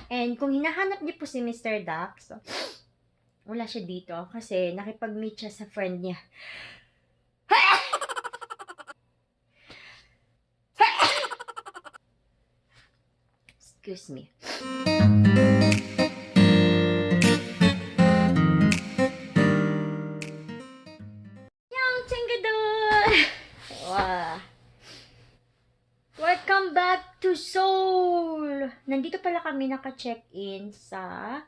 And kung hinahanap niyo po si Mr. Dax, wala siya dito kasi nakipag-meet siya sa friend niya. Excuse me. Yang Cenggador! Wow. Welcome back to Seoul! Nandito pala kami naka-check-in sa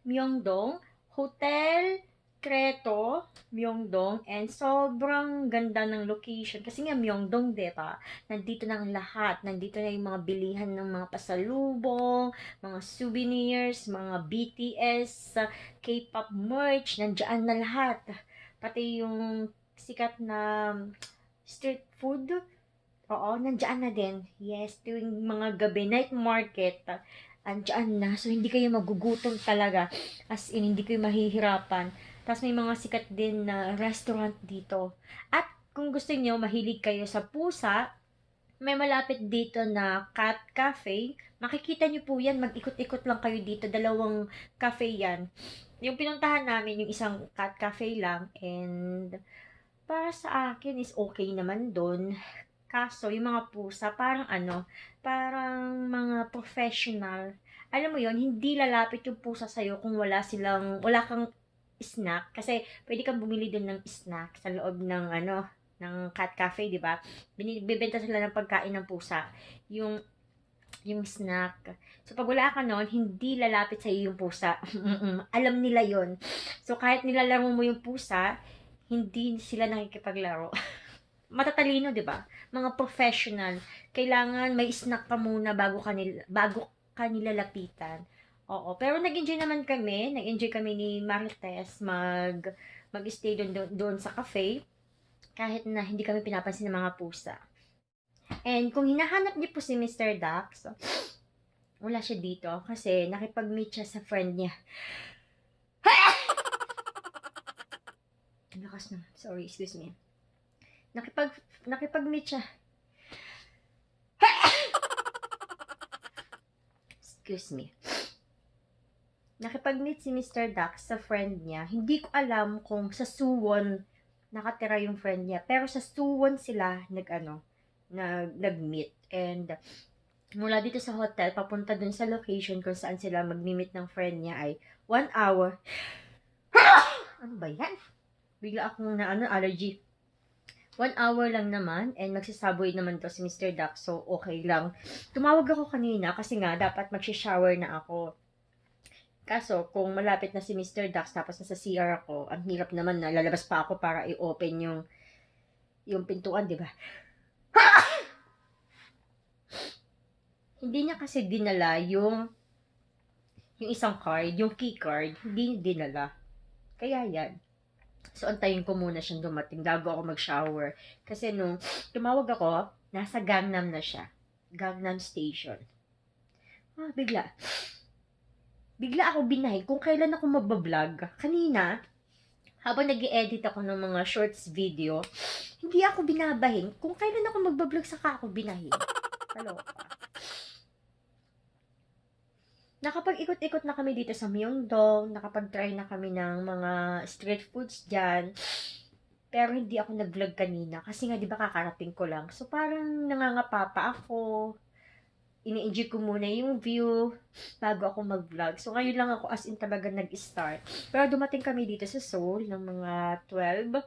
Myeongdong Hotel Creto, Myeongdong, and sobrang ganda ng location kasi nga Myeongdong, diba? Nandito na ang lahat. Nandito na yung mga bilihan ng mga pasalubong, mga souvenirs, mga BTS, K-pop merch, nandiyan na lahat. Pati yung sikat na street food. Oo, nandiyan na din. Yes, tuwing mga gabi, night market, andiyan na. So, hindi kayo magugutom talaga. As in, hindi kayo mahihirapan. Tapos may mga sikat din na restaurant dito. At kung gusto niyo mahilig kayo sa pusa, may malapit dito na cat cafe. Makikita niyo po yan. Mag-ikot-ikot lang kayo dito. Dalawang cafe yan. Yung pinuntahan namin, yung isang cat cafe lang. And para sa akin is okay naman doon. Kaso, yung mga pusa, parang ano, parang mga professional. Alam mo yon, hindi lalapit yung pusa sa'yo kung wala kang snack. Kasi, pwede kang bumili dun ng snack sa loob ng, ano, ng cat cafe, di ba? Bibenta sila ng pagkain ng pusa. Yung, yung snack. So, pag wala ka nun, hindi lalapit sa yung pusa. Alam nila yon. So, kahit nilalaro mo yung pusa, hindi sila nakikipaglaro. Matatalino, 'di ba? Mga professional. Kailangan may snack ka muna bago kanila lapitan. Oo, pero nag-enjoy naman kami. Nag-enjoy kami ni Marites mag-stay doon sa cafe kahit na hindi kami pinapansin ng mga pusa. And kung hinahanap niyo po si Mr. Dax, wala siya dito kasi nakipag-meet siya sa friend niya. Ang lakas na. Sorry, excuse me. Nakipag-meet siya. Excuse me. Nakipag-meet si Mr. Dax sa friend niya. Hindi ko alam kung sa Suwon nakatira yung friend niya. Pero sa Suwon sila nag-meet. And mula dito sa hotel, papunta dun sa location kung saan sila mag-meet ng friend niya ay 1 hour. Ano ba yan? Bigla akong allergy. 1 hour lang naman, and magsasubway naman to si Mr. Dax, so okay lang. Tumawag ako kanina kasi nga dapat mag-shower na ako. Kaso, kung malapit na si Mr. Dax tapos nasa CR ako, ang hirap naman na lalabas pa ako para i-open yung pintuan, di ba? Hindi niya kasi dinala yung isang card, yung key card, hindi niya dinala. Kaya yan. So, antayin ko muna siyang dumating bago ako mag-shower. Kasi nung tumawag ako, nasa Gangnam na siya. Gangnam Station. Bigla. Bigla ako binahin kung kailan ako magbablog. Kanina, habang nag edit ako ng mga shorts video, hindi ako binabahin kung kailan ako magbablog saka ako binahin. Kaloka. Nakapag-ikot-ikot na kami dito sa Myeongdong, nakapag-try na kami ng mga street foods dyan. Pero hindi ako nag-vlog kanina kasi nga 'di ba kakarating ko lang. So parang nangangapa ako. Ini-enjoy ko muna yung view bago ako mag-vlog. So ngayon lang ako as in talaga nag-start. Pero dumating kami dito sa Seoul ng mga 12.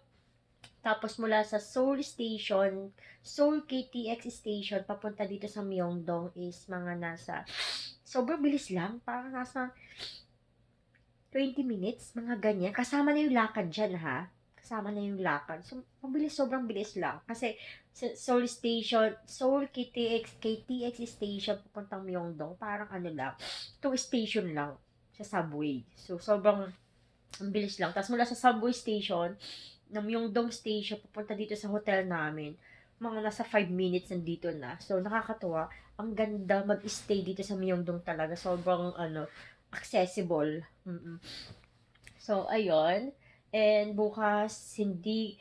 Tapos mula sa Seoul Station, Seoul KTX Station, papunta dito sa Myeongdong is mga nasa, sobrang bilis lang, parang nasa 20 minutes, mga ganyan. Kasama na yung lakad dyan, ha? Kasama na yung lakad. So, mabilis, sobrang bilis lang. Kasi, sa Seoul Station, Seoul KTX Station, papuntang Myeongdong, parang ano lang, 2 station lang sa subway. So, sobrang ang bilis lang. Tapos mula sa subway station, ng Myeongdong Station, papunta dito sa hotel namin, mga nasa 5 minutes nandito na. So, nakakatuwa. Ang ganda mag-stay dito sa Myeongdong talaga. Sobrang, accessible. So, ayun. And bukas, hindi,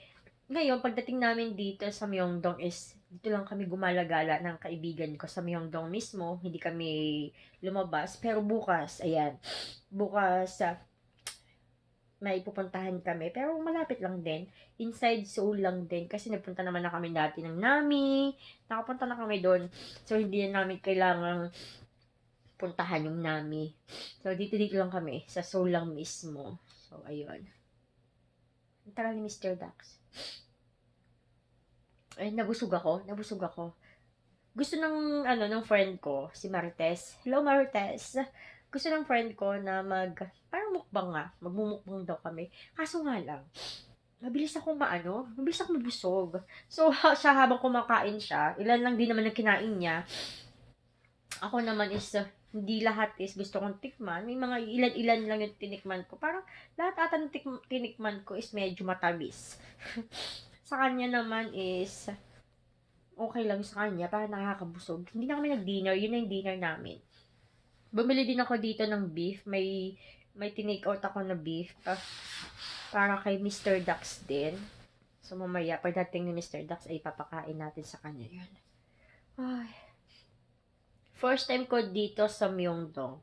Ngayon, pagdating namin dito sa Myeongdong is, dito lang kami gumala-gala ng kaibigan ko sa Myeongdong mismo. Hindi kami lumabas. Pero bukas, ayan, bukas, may pupuntahan kami. Pero malapit lang din. Inside Seoul lang din. Kasi nagpunta naman na kami dati ng Nami. Nakapunta na kami doon. So, hindi na namin kailangang puntahan yung Nami. So, dito lang kami. Sa Seoul lang mismo. So, ayun. Ang tagal ni Mr. Dax. Ay, nabusog ako. Gusto ng friend ko, si Marites. Hello, Marites. Gusto ng friend ko na parang mukbang nga. Magmumukbang daw kami. Kaso nga lang, mabilis akong mabusog. So, siya habang kumakain siya, ilan lang din naman ang kinain niya. Ako naman is, hindi lahat is gusto kong tikman. May mga ilan-ilan lang yung tinikman ko. Parang lahat ata ng tinikman ko is medyo matamis. Sa kanya naman is, okay lang sa kanya, para nakakabusog. Hindi na kami nag-dinner, yun na yung dinner namin. Bumili din ako dito ng beef, may tinake out ako na beef, para kay Mr. Dax din. So mamaya, pagdating ni Mr. Dax, ay papakain natin sa kanya yun. Ay. First time ko dito sa Myeongdong.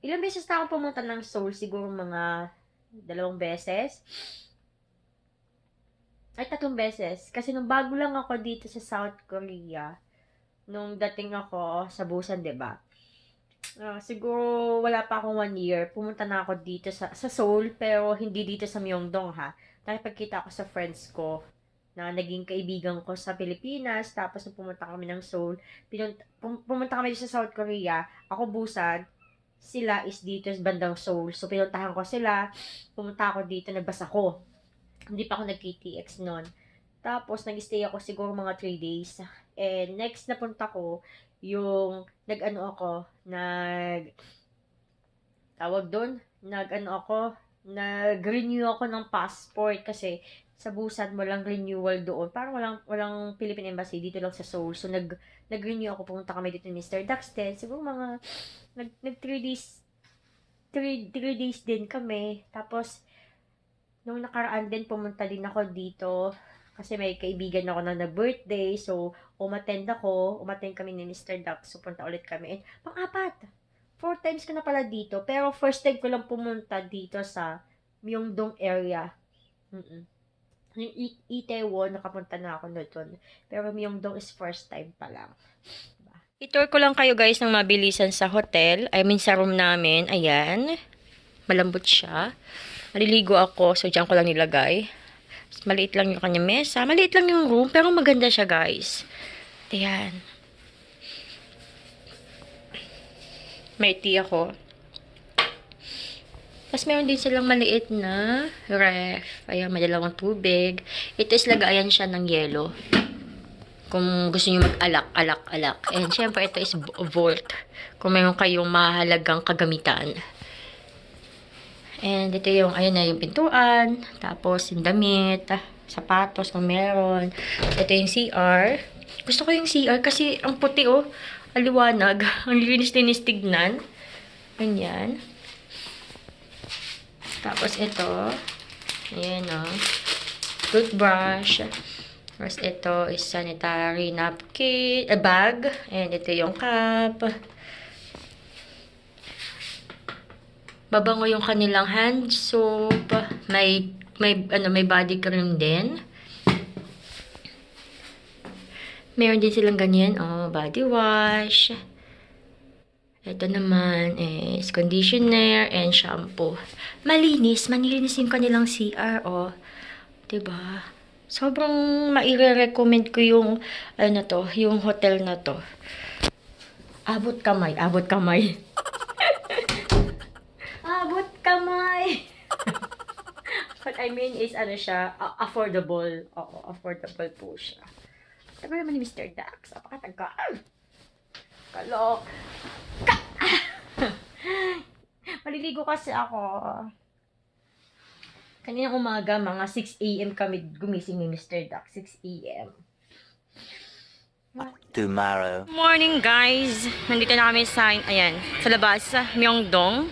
Ilang beses na ako pumunta ng Seoul, siguro mga 2 beses. Ay, 3 beses. Kasi nung bago lang ako dito sa South Korea, nung dating ako sa Busan, diba? Siguro wala pa akong 1 year. Pumunta na ako dito sa Seoul, pero hindi dito sa Myeongdong, ha. Nakipagkita ako sa friends ko na naging kaibigan ko sa Pilipinas. Tapos nung pumunta kami ng Seoul, pumunta kami dito sa South Korea. Ako Busan, sila is dito sa bandang Seoul. So, pinuntahan ko sila. Pumunta ako dito, nagbasa ko. Hindi pa ako nag-KTX noon. Tapos, nag-stay ako siguro mga 3 days. And next na punta ko, yung nag-renew ako ng passport kasi sa Busan walang renewal doon. Parang walang Philippine Embassy dito lang sa Seoul. So, nag-renew ako, pumunta kami dito ni Mr. Daxten. Siguro mga, 3 days, 3 days din kami. Tapos, nung nakaraan din, pumunta din ako dito kasi may kaibigan ako na birthday. So, umattend kami ni Mr. Dax. So, punta ulit kami. And, pang-apat, 4 times ko na pala dito. Pero, first time ko lang pumunta dito sa Myeongdong area. Yung Itaewon, nakapunta na ako doon. Pero, Myeongdong is first time pa lang. I-tour ko lang kayo guys ng mabilisan sa hotel. Sa room namin. Ayan. Malambot siya. Naliligo ako, so dyan ko lang nilagay. Maliit lang yung kanya mesa. Maliit lang yung room, pero maganda siya, guys. Ayan. May tea ako. Tapos meron din silang maliit na ref. Ayan, may 2 tubig. Ito is lagayan siya ng yelo. Kung gusto nyo mag-alak. And syempre, ito is Volt. Kung mayroon kayong mahalagang kagamitan. And ito yung, ayun na yung pintuan. Tapos yung damit, sapatos kung meron. Ito yung CR. Gusto ko yung CR kasi ang puti aliwanag. Ang linis-linis tignan. Ganyan. Tapos ito. Ayan toothbrush. Tapos ito is sanitary napkin, bag. And ito yung cup. Babango yung kanilang hand soap. May body cream din. Meron din silang ganyan, body wash. Ito naman is conditioner and shampoo. Malinis yung kanilang CR, diba? Sobrang maire-recommend ko yung yung hotel na to. Abot kamay. Abot kamay. What I mean is, siya, affordable. Oo, affordable po siya. Tagal naman ni Mr. Dax. Apakatagal. Kalok. Maliligo kasi ako. Kaninang umaga, mga 6 a.m. kami gumising ni Mr. Dax. 6 a.m. Tomorrow. Morning, guys. Nandito na kami sa labas, sa Myeongdong.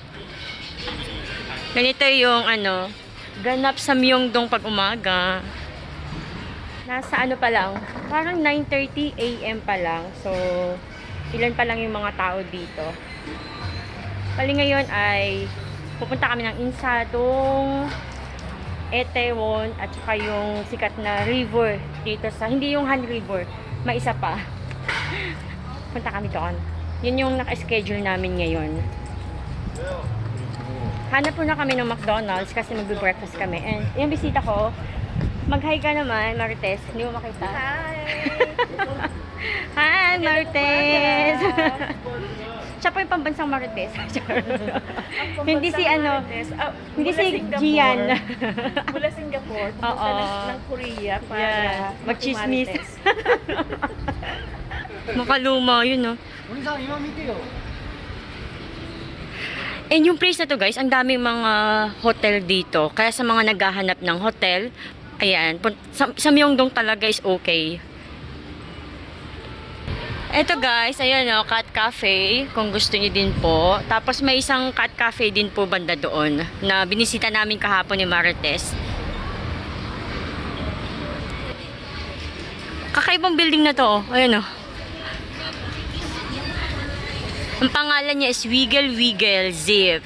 Ganito yung ganap sa Myeongdong pag umaga. Nasa ano pa lang, parang 9:30 AM pa lang. So, ilan pa lang yung mga tao dito. Bali ngayon ay pupunta kami ng Insadong, Itaewon, at saka yung sikat na river dito sa, hindi yung Han River, may isa pa. Punta kami doon. Yun yung naka-schedule namin ngayon. Hanap po na kami ng McDonald's kasi magbe-breakfast kami. And yung bisita ko, mag-hi ka naman, Marites. Hindi mo makita. Hi! Hi, Marites! Siya po yung pambansang Marites. Hindi si ano, hindi si Gian. Mula Singapore, Oo. pumunta ng Korea para Yeah, mag-chismis. Marites. Makaluma yun, no? And yung place na to, guys, ang daming mga hotel dito. Kaya sa mga naghahanap ng hotel, ayan, sa Myeongdong talaga is okay. Eto guys, ayan o, Cat Cafe, kung gusto niyo din po. Tapos may isang Cat Cafe din po banda doon, na binisita namin kahapon ni Marites. Kakaibang building na to, ayan o. Ang pangalan niya is Wiggle Wiggle Zip.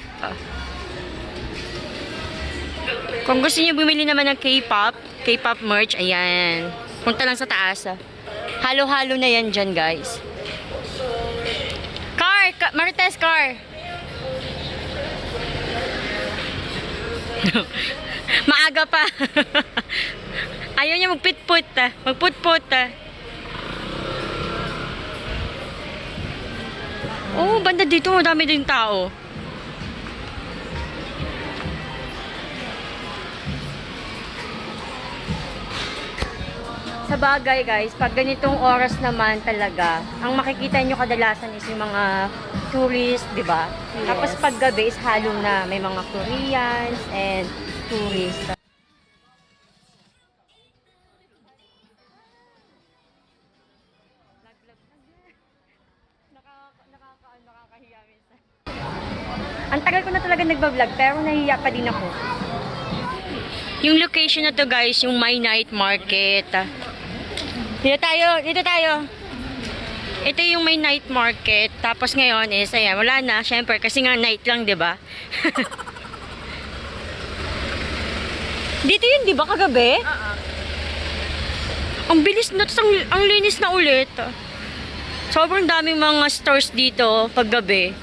Kung gusto niyo bumili naman ng K-pop merch, ayan. Punta lang sa taas. Halo-halo na yan dyan, guys. Marites, car! Maaga pa. Ayaw niya magpitput. Magputput. Oh, banda dito. Madami din tao. Sa bagay guys, pag ganitong oras naman talaga, ang makikita nyo kadalasan is yung mga tourist, di ba? Yes. Tapos pag gabi is halo na, may mga Koreans and tourists. Nakakahiya minsan. Ang tagal ko na talaga nagbablog, pero nahihiya pa din ako. Yung location na to guys, yung My Night Market. Dito tayo. Ito yung My Night Market. Tapos ngayon is, ayan, wala na. Syempre, kasi nga night lang, di ba? Dito yun, di ba, kagabi? Ang bilis na, ang linis na ulit. Sobrang daming mga stores dito paggabi.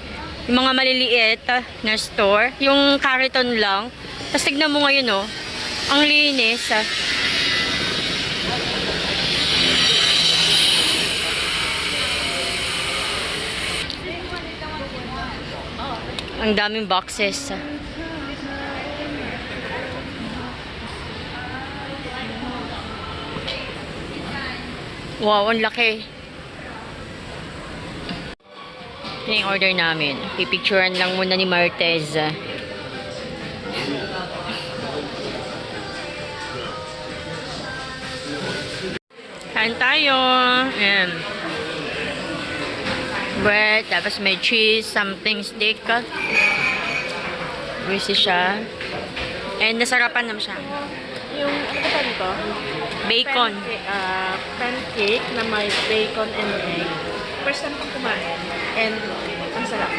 Yung mga maliliit na store. Yung Cariton lang. Tapos tignan mo ngayon, oh. Ang linis, Ang daming boxes. Wow, ang laki. Ito yung order namin. Pipicturean lang muna ni Martez. Kain tayo. Ayan. Bread, tapos may cheese, something stick. Greasy siya. And nasarapan naman siya. Yung, ano pa dito? Bacon. Pancake na may bacon and egg. First time kong kumain. And, ang sarap.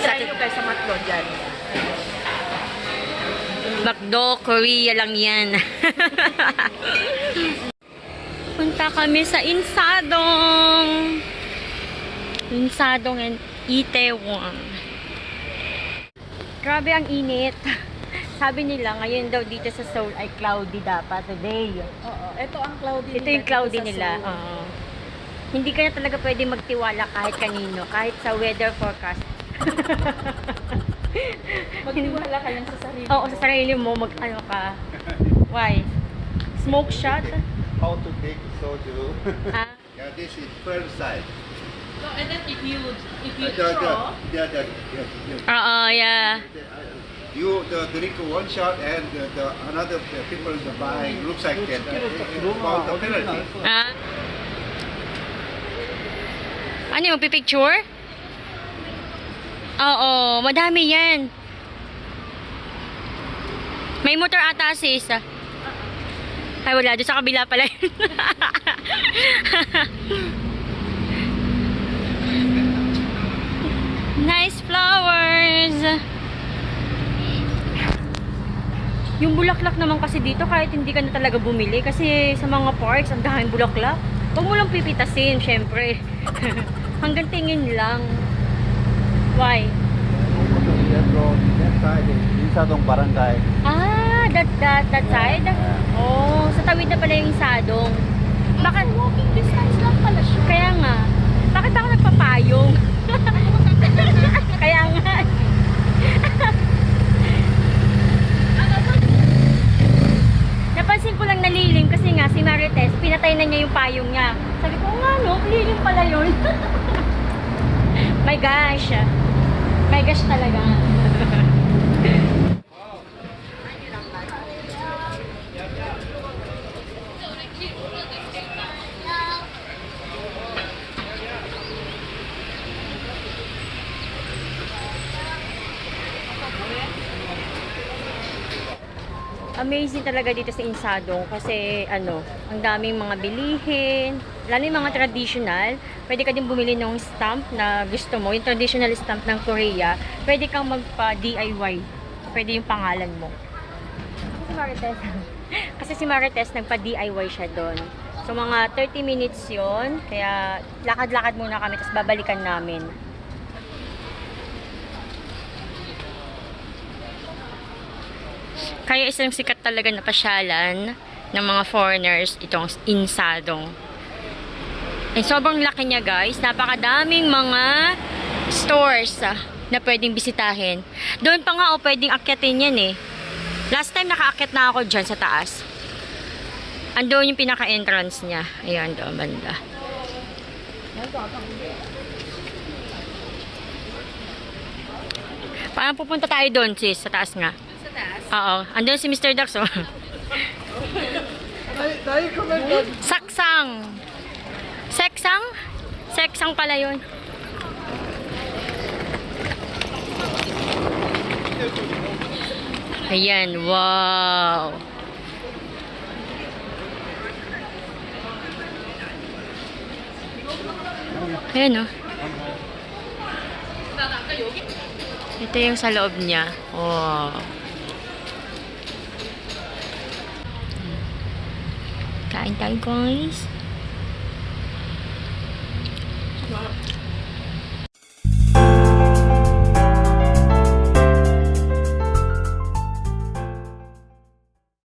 Try nyo guys sa McDo dyan. McDo, Korea lang yan. Punta kami sa Insadong. Insadong and Itaewon. Grabe ang init. Sabi nila, ngayon daw dito sa Seoul ay cloudy dapat today. Oo. Ito ang cloudy Ito yung cloudy nila. Oo. Hindi ka na talaga pwede magtiwala kahit kanino, kahit sa weather forecast. Magtiwala ka lang sa sarili. Oo, sa sarili mo, ano ka. Why? Smoke shot? How to take soju? Ah, Yeah, this is first side. So, and then if you yeah. You drink one shot and another people buying looks like that. About the penalty. Ah. Ano yung pipicture? Oo, madami yan. May motor ata sis. Ay, wala. Doon sa kabila pala yun. Nice flowers! Yung bulaklak naman kasi dito, kahit hindi ka na talaga bumili, kasi sa mga parks, ang daming bulaklak. Huwag mo lang pipitasin, syempre. Hanggang tingin lang. Why? That side is Sadong Barangay. Ah, that side? Oh, sa tawid na pala yung Sadong. Bakit? Walking distance lang pala siya. Kaya nga. Bakit ako nagpapayong? Kaya nga. Napansin ko lang nalilim kasi nga si Marites, pinatay na niya yung payong niya. Sabi ko, nga no, lilim pala yun. My gosh. My gosh talaga. Amazing talaga dito sa Insadong kasi ano, ang daming mga bilihin, lalo yung mga traditional. Pwede ka din bumili ng stamp na gusto mo, yung traditional stamp ng Korea. Pwede kang magpa-DIY. Pwede yung pangalan mo. Si Marites. Kasi si Marites nagpa-DIY siya doon. So mga 30 minutes yon, kaya lakad-lakad muna kami tapos babalikan namin. Kaya isang sikat talaga na pasyalan ng mga foreigners itong Insadong. And sobrang laki niya guys. Napakadaming mga stores na pwedeng bisitahin. Doon pa nga pwedeng akyatin yan eh. Last time nakaakyat na ako dyan sa taas. Andoon yung pinaka-entrance niya. Ayan doon banda. Paano pupunta tayo doon sis? Sa taas nga. Oo. Andun si Mr. Dax, oh. Saksang. Seksang? Seksang pala yun. Ayan, wow. Ayan, oh. Ito yung sa loob niya. Wow. Kain tayo guys.